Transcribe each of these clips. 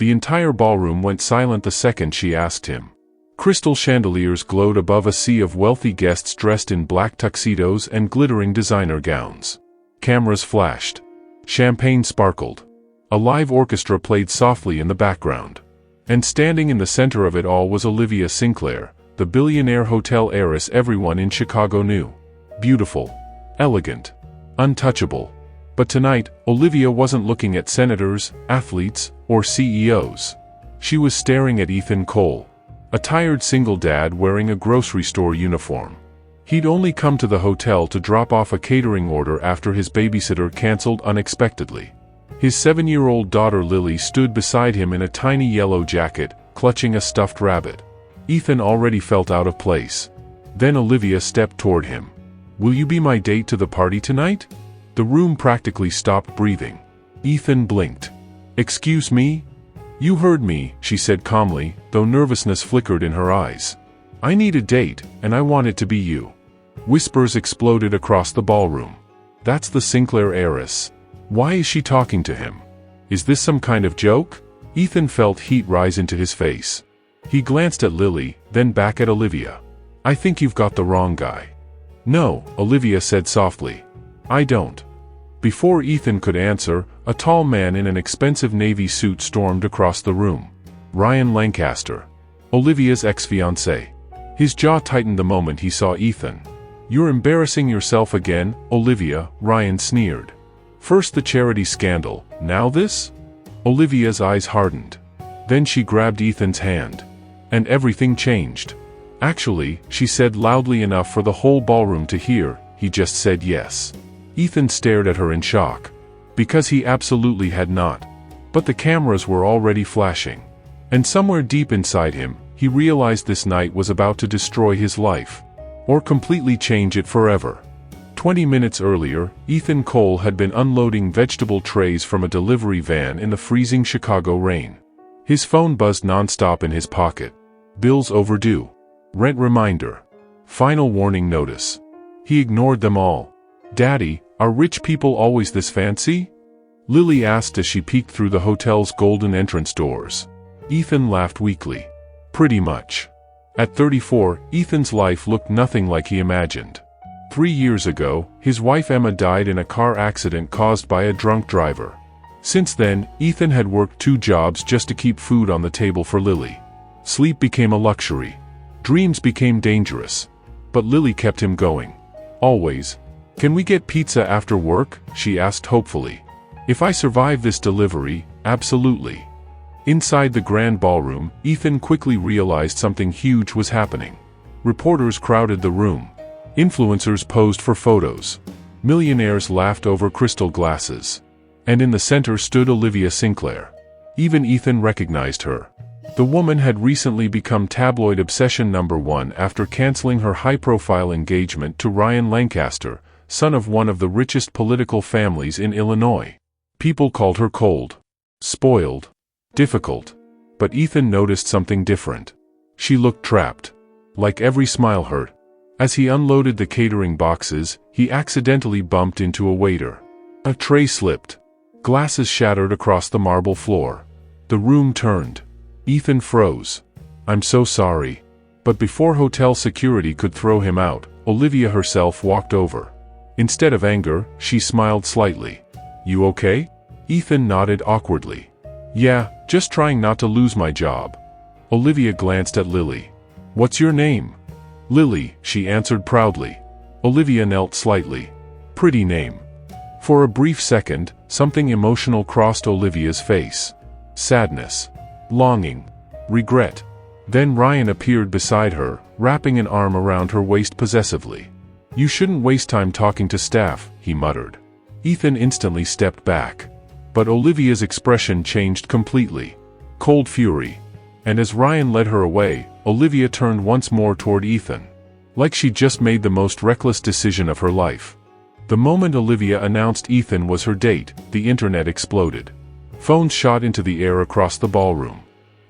The entire ballroom went silent the second she asked him. Crystal chandeliers glowed above a sea of wealthy guests dressed in black tuxedos and glittering designer gowns. Cameras flashed. Champagne sparkled. A live orchestra played softly in the background. And standing in the center of it all was Olivia Sinclair, the billionaire hotel heiress everyone in Chicago knew. Beautiful. Elegant. Untouchable. But tonight, Olivia wasn't looking at senators, athletes, or CEOs. She was staring at Ethan Cole, a tired single dad wearing a grocery store uniform. He'd only come to the hotel to drop off a catering order after his babysitter canceled unexpectedly. His 7-year-old daughter Lily stood beside him in a tiny yellow jacket, clutching a stuffed rabbit. Ethan already felt out of place. Then Olivia stepped toward him. "Will you be my date to the party tonight?" The room practically stopped breathing. Ethan blinked. "Excuse me?" "You heard me," she said calmly, though nervousness flickered in her eyes. "I need a date, and I want it to be you." Whispers exploded across the ballroom. "That's the Sinclair heiress. Why is she talking to him? Is this some kind of joke?" Ethan felt heat rise into his face. He glanced at Lily, then back at Olivia. "I think you've got the wrong guy." "No," Olivia said softly. "I don't." Before Ethan could answer, a tall man in an expensive navy suit stormed across the room. Ryan Lancaster, Olivia's ex-fiancé. His jaw tightened the moment he saw Ethan. "You're embarrassing yourself again, Olivia," Ryan sneered. "First the charity scandal, now this?" Olivia's eyes hardened. Then she grabbed Ethan's hand. And everything changed. "Actually," she said loudly enough for the whole ballroom to hear, "he just said yes." Ethan stared at her in shock. Because he absolutely had not. But the cameras were already flashing. And somewhere deep inside him, he realized this night was about to destroy his life. Or completely change it forever. 20 minutes earlier, Ethan Cole had been unloading vegetable trays from a delivery van in the freezing Chicago rain. His phone buzzed nonstop in his pocket. Bills overdue. Rent reminder. Final warning notice. He ignored them all. "Daddy, are rich people always this fancy?" Lily asked as she peeked through the hotel's golden entrance doors. Ethan laughed weakly. "Pretty much." At 34, Ethan's life looked nothing like he imagined. 3 years ago, his wife Emma died in a car accident caused by a drunk driver. Since then, Ethan had worked 2 jobs just to keep food on the table for Lily. Sleep became a luxury. Dreams became dangerous. But Lily kept him going. Always. "Can we get pizza after work?" she asked hopefully. "If I survive this delivery, absolutely." Inside the grand ballroom, Ethan quickly realized something huge was happening. Reporters crowded the room. Influencers posed for photos. Millionaires laughed over crystal glasses. And in the center stood Olivia Sinclair. Even Ethan recognized her. The woman had recently become tabloid obsession #1 after canceling her high-profile engagement to Ryan Lancaster, son of one of the richest political families in Illinois. People called her cold, spoiled, difficult. But Ethan noticed something different. She looked trapped. Like every smile hurt. As he unloaded the catering boxes, he accidentally bumped into a waiter. A tray slipped. Glasses shattered across the marble floor. The room turned. Ethan froze. "I'm so sorry." But before hotel security could throw him out, Olivia herself walked over. Instead of anger, she smiled slightly. "You okay?" Ethan nodded awkwardly. "Yeah, just trying not to lose my job." Olivia glanced at Lily. "What's your name?" "Lily," she answered proudly. Olivia knelt slightly. "Pretty name." For a brief second, something emotional crossed Olivia's face. Sadness. Longing. Regret. Then Ryan appeared beside her, wrapping an arm around her waist possessively. "You shouldn't waste time talking to staff," he muttered. Ethan instantly stepped back. But Olivia's expression changed completely. Cold fury. And as Ryan led her away, Olivia turned once more toward Ethan. Like she'd just made the most reckless decision of her life. The moment Olivia announced Ethan was her date, the internet exploded. Phones shot into the air across the ballroom.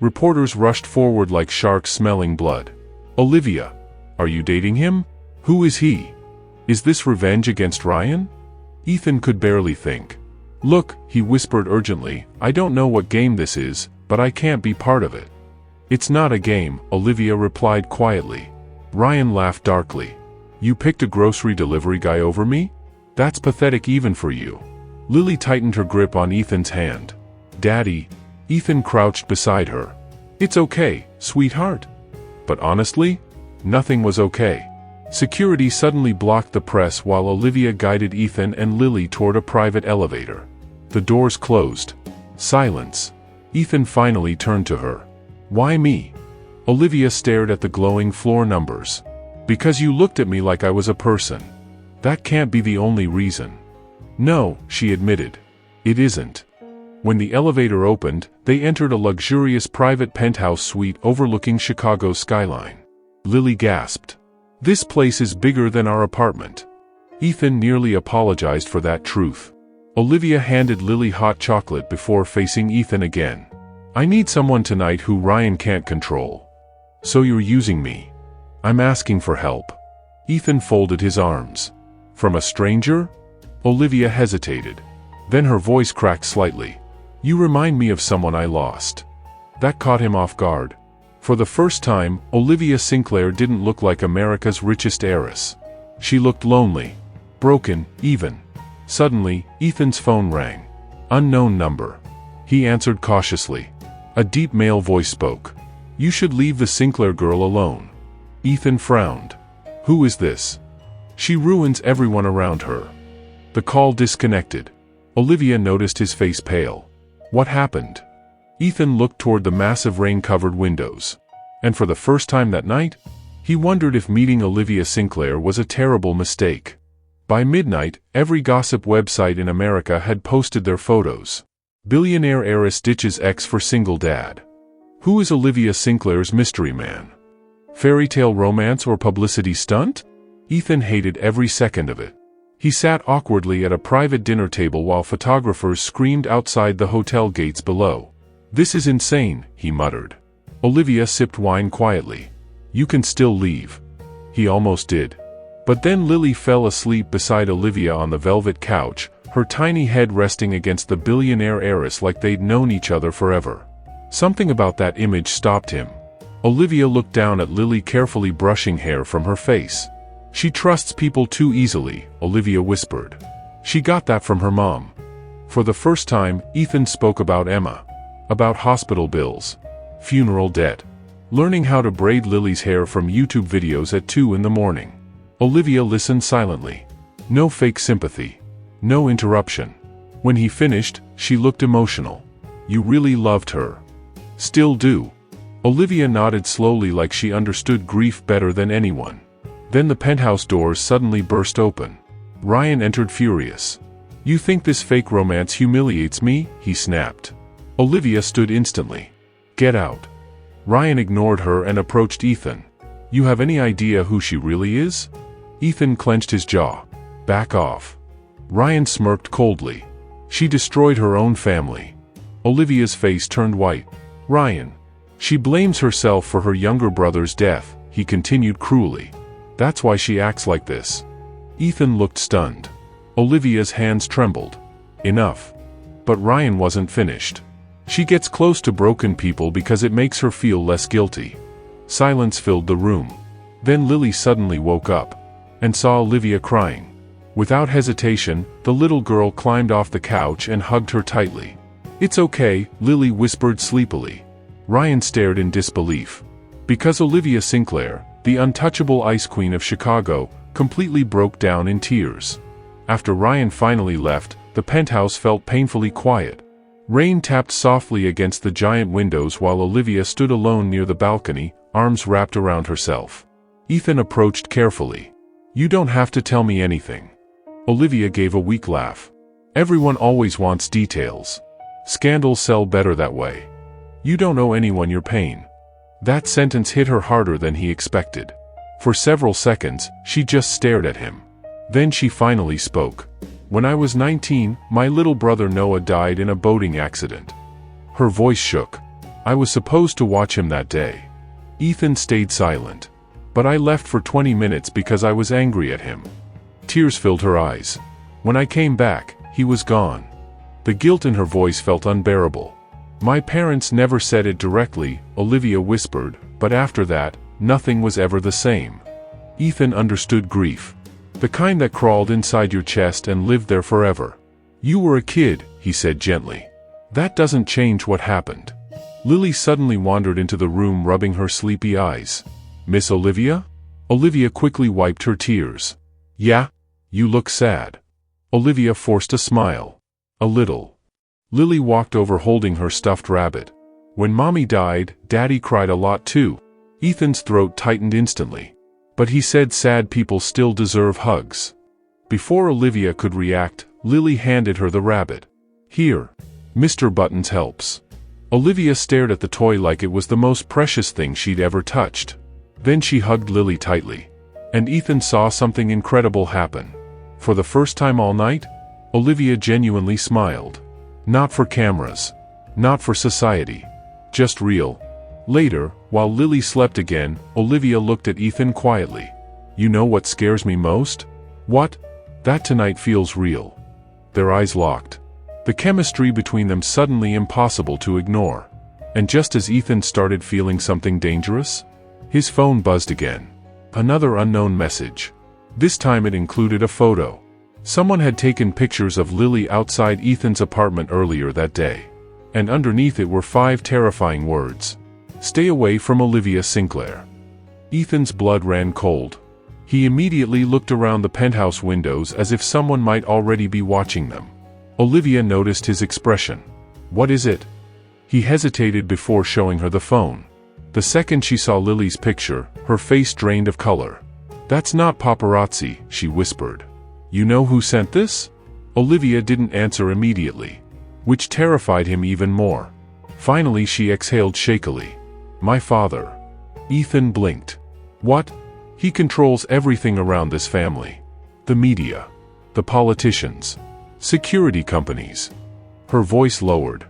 Reporters rushed forward like sharks smelling blood. "Olivia, are you dating him? Who is he? Is this revenge against Ryan?" Ethan could barely think. "Look," he whispered urgently, "I don't know what game this is, but I can't be part of it." "It's not a game," Olivia replied quietly. Ryan laughed darkly. "You picked a grocery delivery guy over me? That's pathetic even for you." Lily tightened her grip on Ethan's hand. "Daddy." Ethan crouched beside her. "It's okay, sweetheart." But honestly, nothing was okay. Security suddenly blocked the press while Olivia guided Ethan and Lily toward a private elevator. The doors closed. Silence. Ethan finally turned to her. "Why me?" Olivia stared at the glowing floor numbers. "Because you looked at me like I was a person. That can't be the only reason." "No," she admitted. "It isn't." When the elevator opened, they entered a luxurious private penthouse suite overlooking Chicago's skyline. Lily gasped. "This place is bigger than our apartment." Ethan nearly apologized for that truth. Olivia handed Lily hot chocolate before facing Ethan again. "I need someone tonight who Ryan can't control." "So you're using me?" "I'm asking for help." Ethan folded his arms. "From a stranger?" Olivia hesitated. Then her voice cracked slightly. "You remind me of someone I lost." That caught him off guard. For the first time, Olivia Sinclair didn't look like America's richest heiress. She looked lonely. Broken, even. Suddenly, Ethan's phone rang. Unknown number. He answered cautiously. A deep male voice spoke. "You should leave the Sinclair girl alone." Ethan frowned. "Who is this?" "She ruins everyone around her." The call disconnected. Olivia noticed his face pale. What happened? Ethan looked toward the massive rain-covered windows. And for the first time that night, he wondered if meeting Olivia Sinclair was a terrible mistake. By midnight, every gossip website in America had posted their photos. Billionaire Heiress ditches ex for single dad. Who is Olivia Sinclair's mystery man? Fairy tale romance or publicity stunt? Ethan hated every second of it. He sat awkwardly at a private dinner table while photographers screamed outside the hotel gates below. "This is insane," he muttered. Olivia sipped wine quietly. "You can still leave." He almost did. But then Lily fell asleep beside Olivia on the velvet couch, her tiny head resting against the billionaire heiress like they'd known each other forever. Something about that image stopped him. Olivia looked down at Lily carefully brushing hair from her face. "She trusts people too easily," Olivia whispered. She got that from her mom. For the first time, Ethan spoke about Emma. About hospital bills. Funeral debt. Learning how to braid Lily's hair from YouTube videos at 2 in the morning. Olivia listened silently. No fake sympathy. No interruption. When he finished, she looked emotional. "You really loved her." "Still do." Olivia nodded slowly like she understood grief better than anyone. Then the penthouse doors suddenly burst open. Ryan entered furious. "You think this fake romance humiliates me?" he snapped. Olivia stood instantly. "Get out." Ryan ignored her and approached Ethan. "You have any idea who she really is?" Ethan clenched his jaw. "Back off." Ryan smirked coldly. "She destroyed her own family." Olivia's face turned white. "Ryan. She blames herself for her younger brother's death," he continued cruelly. "That's why she acts like this." Ethan looked stunned. Olivia's hands trembled. Enough. But Ryan wasn't finished. "She gets close to broken people because it makes her feel less guilty." Silence filled the room. Then Lily suddenly woke up and saw Olivia crying. Without hesitation, the little girl climbed off the couch and hugged her tightly. "It's okay," Lily whispered sleepily. Ryan stared in disbelief. Because Olivia Sinclair, the untouchable ice queen of Chicago, completely broke down in tears. After Ryan finally left, the penthouse felt painfully quiet. Rain tapped softly against the giant windows while Olivia stood alone near the balcony, arms wrapped around herself. Ethan approached carefully. "You don't have to tell me anything." Olivia gave a weak laugh. "Everyone always wants details. Scandals sell better that way. You don't owe anyone your pain." That sentence hit her harder than he expected. For several seconds, she just stared at him. Then she finally spoke. "When I was 19, my little brother Noah died in a boating accident." Her voice shook. "I was supposed to watch him that day." Ethan stayed silent. "But I left for 20 minutes because I was angry at him." Tears filled her eyes. "When I came back, he was gone." The guilt in her voice felt unbearable. My parents never said it directly, Olivia whispered, but after that, nothing was ever the same. Ethan understood grief. The kind that crawled inside your chest and lived there forever. You were a kid, he said gently. That doesn't change what happened. Lily suddenly wandered into the room, rubbing her sleepy eyes. Miss Olivia? Olivia quickly wiped her tears. Yeah? You look sad. Olivia forced a smile. A little. Lily walked over holding her stuffed rabbit. When Mommy died, Daddy cried a lot too. Ethan's throat tightened instantly. But he said sad people still deserve hugs. Before Olivia could react, Lily handed her the rabbit. Here. Mr. Buttons helps. Olivia stared at the toy like it was the most precious thing she'd ever touched. Then she hugged Lily tightly. And Ethan saw something incredible happen. For the first time all night, Olivia genuinely smiled. Not for cameras. Not for society. Just real. Later, while Lily slept again, Olivia looked at Ethan quietly. You know what scares me most? What? That tonight feels real. Their eyes locked. The chemistry between them suddenly impossible to ignore. And just as Ethan started feeling something dangerous, his phone buzzed again. Another unknown message. This time it included a photo. Someone had taken pictures of Lily outside Ethan's apartment earlier that day. And underneath it were 5 terrifying words. Stay away from Olivia Sinclair. Ethan's blood ran cold. He immediately looked around the penthouse windows as if someone might already be watching them. Olivia noticed his expression. What is it? He hesitated before showing her the phone. The second she saw Lily's picture, her face drained of color. That's not paparazzi, she whispered. You know who sent this? Olivia didn't answer immediately, which terrified him even more. Finally she exhaled shakily. My father. Ethan blinked. What? He controls everything around this family. The media. The politicians. Security companies. Her voice lowered.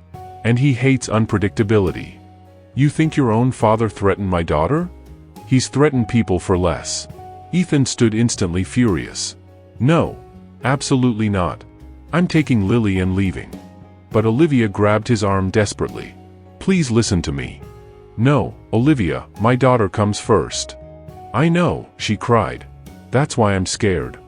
And he hates unpredictability. You think your own father threatened my daughter? He's threatened people for less. Ethan stood instantly furious. No. Absolutely not. I'm taking Lily and leaving. But Olivia grabbed his arm desperately. Please listen to me. No, Olivia, my daughter comes first. I know, she cried. That's why I'm scared.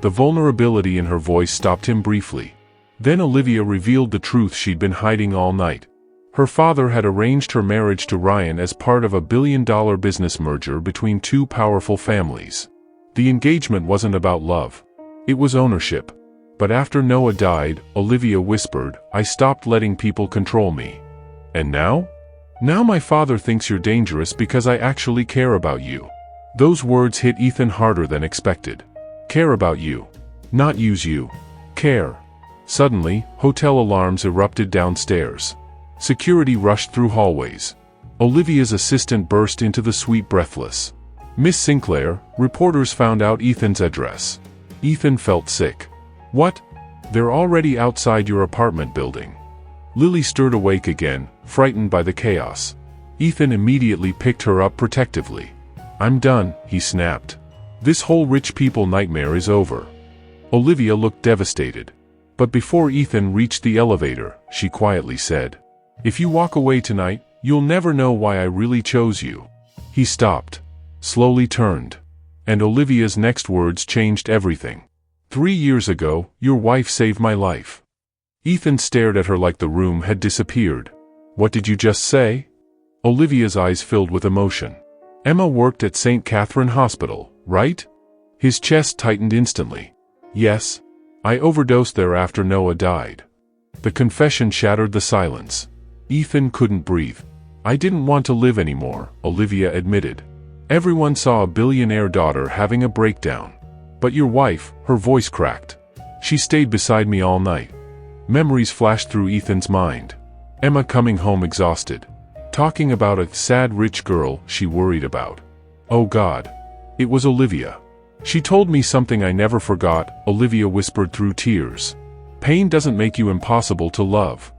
The vulnerability in her voice stopped him briefly. Then Olivia revealed the truth she'd been hiding all night. Her father had arranged her marriage to Ryan as part of a billion-dollar business merger between 2 powerful families. The engagement wasn't about love. It was ownership. But after Noah died, Olivia whispered, I stopped letting people control me. And now? Now my father thinks you're dangerous because I actually care about you. Those words hit Ethan harder than expected. Care about you. Not use you. Care. Suddenly, hotel alarms erupted downstairs. Security rushed through hallways. Olivia's assistant burst into the suite breathless. Miss Sinclair, reporters found out Ethan's address. Ethan felt sick. What? They're already outside your apartment building. Lily stirred awake again, frightened by the chaos. Ethan immediately picked her up protectively. I'm done, he snapped. This whole rich people nightmare is over. Olivia looked devastated. But before Ethan reached the elevator, she quietly said, If you walk away tonight, you'll never know why I really chose you. He stopped, slowly turned. And Olivia's next words changed everything. 3 years ago, your wife saved my life. Ethan stared at her like the room had disappeared. What did you just say? Olivia's eyes filled with emotion. Emma worked at St. Catherine Hospital, right? His chest tightened instantly. Yes. I overdosed there after Noah died. The confession shattered the silence. Ethan couldn't breathe. I didn't want to live anymore, Olivia admitted. Everyone saw a billionaire daughter having a breakdown. But your wife, her voice cracked. She stayed beside me all night. Memories flashed through Ethan's mind. Emma coming home exhausted. Talking about a sad rich girl she worried about. Oh God. It was Olivia. She told me something I never forgot, Olivia whispered through tears. Pain doesn't make you impossible to love.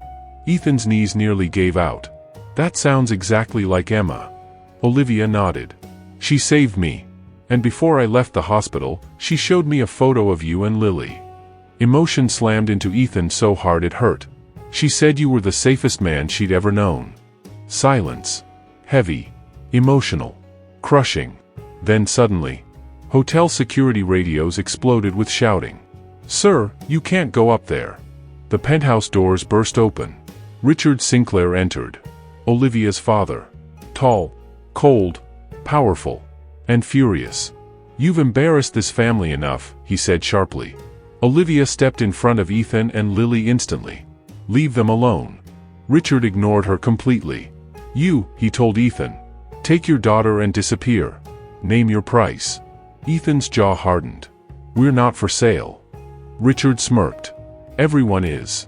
Ethan's knees nearly gave out. That sounds exactly like Emma. Olivia nodded. She saved me. And before I left the hospital, she showed me a photo of you and Lily. Emotion slammed into Ethan so hard it hurt. She said you were the safest man she'd ever known. Silence. Heavy. Emotional. Crushing. Then suddenly, hotel security radios exploded with shouting. "Sir, you can't go up there." The penthouse doors burst open. Richard Sinclair entered. Olivia's father. Tall, cold, powerful, and furious. "You've embarrassed this family enough," he said sharply. Olivia stepped in front of Ethan and Lily instantly. "Leave them alone." Richard ignored her completely. "You," he told Ethan. "Take your daughter and disappear. Name your price." Ethan's jaw hardened. "We're not for sale." Richard smirked. "Everyone is."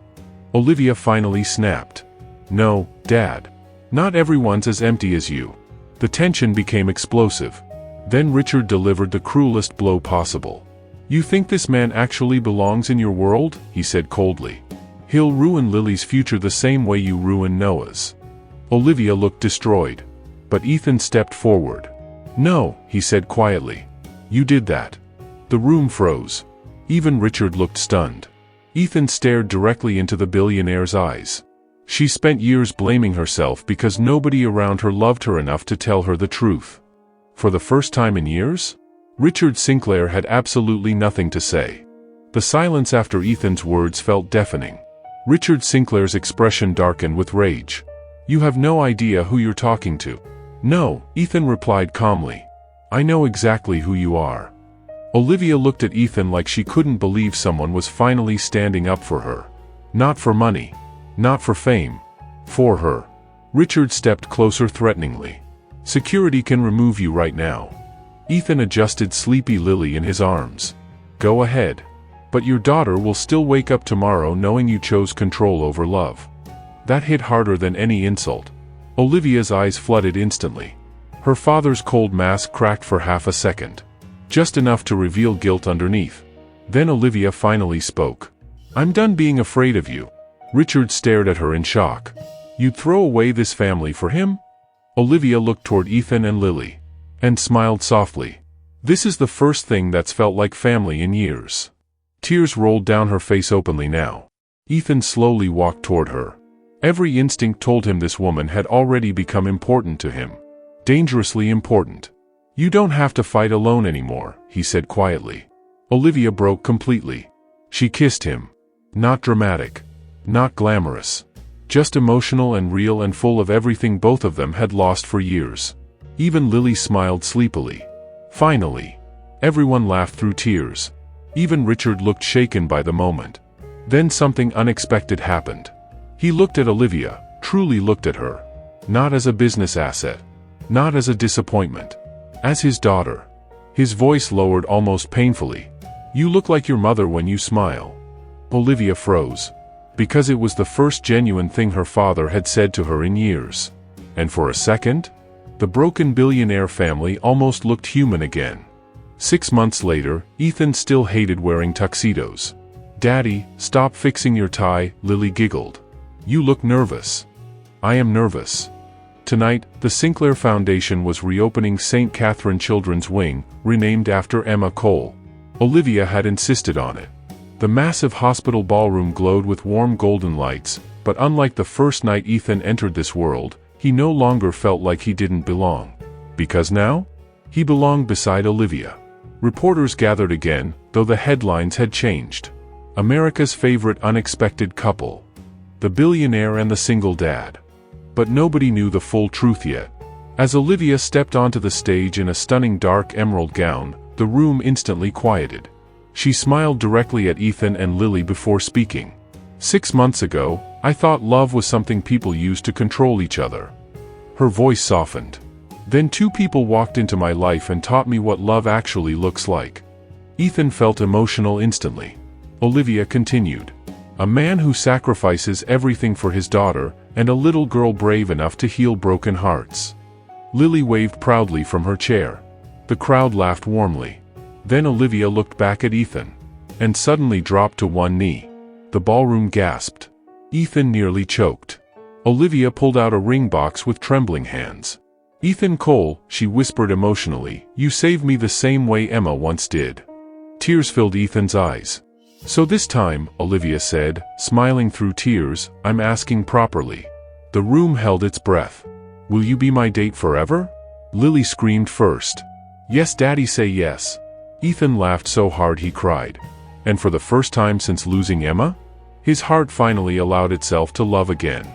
Olivia finally snapped. "No, Dad. Not everyone's as empty as you." The tension became explosive. Then Richard delivered the cruelest blow possible. "You think this man actually belongs in your world?" he said coldly. "He'll ruin Lily's future the same way you ruined Noah's." Olivia looked destroyed. But Ethan stepped forward. "No," he said quietly. "You did that." The room froze. Even Richard looked stunned. Ethan stared directly into the billionaire's eyes. She spent years blaming herself because nobody around her loved her enough to tell her the truth. For the first time in years, Richard Sinclair had absolutely nothing to say. The silence after Ethan's words felt deafening. Richard Sinclair's expression darkened with rage. "You have no idea who you're talking to." "No," Ethan replied calmly. "I know exactly who you are." Olivia looked at Ethan like she couldn't believe someone was finally standing up for her. Not for money. Not for fame. For her. Richard stepped closer threateningly. "Security can remove you right now." Ethan adjusted sleepy Lily in his arms. "Go ahead. But your daughter will still wake up tomorrow knowing you chose control over love." That hit harder than any insult. Olivia's eyes flooded instantly. Her father's cold mask cracked for half a second. Just enough to reveal guilt underneath. Then Olivia finally spoke. "I'm done being afraid of you." Richard stared at her in shock. "You'd throw away this family for him?" Olivia looked toward Ethan and Lily. And smiled softly. "This is the first thing that's felt like family in years." Tears rolled down her face openly now. Ethan slowly walked toward her. Every instinct told him this woman had already become important to him. Dangerously important. "You don't have to fight alone anymore," he said quietly. Olivia broke completely. She kissed him. Not dramatic. Not glamorous. Just emotional and real and full of everything both of them had lost for years. Even Lily smiled sleepily. Finally. Everyone laughed through tears. Even Richard looked shaken by the moment. Then something unexpected happened. He looked at Olivia, truly looked at her. Not as a business asset. Not as a disappointment. As his daughter. His voice lowered almost painfully. "You look like your mother when you smile." Olivia froze. Because it was the first genuine thing her father had said to her in years. And for a second, the broken billionaire family almost looked human again. 6 months later, Ethan still hated wearing tuxedos. "Daddy, stop fixing your tie," Lily giggled. "You look nervous." "I am nervous." Tonight, the Sinclair Foundation was reopening St. Catherine Children's Wing, renamed after Emma Cole. Olivia had insisted on it. The massive hospital ballroom glowed with warm golden lights, but unlike the first night Ethan entered this world, he no longer felt like he didn't belong. Because now, he belonged beside Olivia. Reporters gathered again, though the headlines had changed. America's favorite unexpected couple. The billionaire and the single dad. But nobody knew the full truth yet. As Olivia stepped onto the stage in a stunning dark emerald gown, the room instantly quieted. She smiled directly at Ethan and Lily before speaking. 6 months ago, I thought love was something people used to control each other. Her voice softened. Then 2 people walked into my life and taught me what love actually looks like. Ethan felt emotional instantly. Olivia continued. A man who sacrifices everything for his daughter, and a little girl brave enough to heal broken hearts. Lily waved proudly from her chair. The crowd laughed warmly. Then Olivia looked back at Ethan. And suddenly dropped to one knee. The ballroom gasped. Ethan nearly choked. Olivia pulled out a ring box with trembling hands. "Ethan Cole," she whispered emotionally, "you saved me the same way Emma once did." Tears filled Ethan's eyes. So this time, Olivia said, smiling through tears, I'm asking properly. The room held its breath. Will you be my date forever? Lily screamed first. Yes, Daddy, say yes. Ethan laughed so hard he cried. And for the first time since losing Emma? His heart finally allowed itself to love again.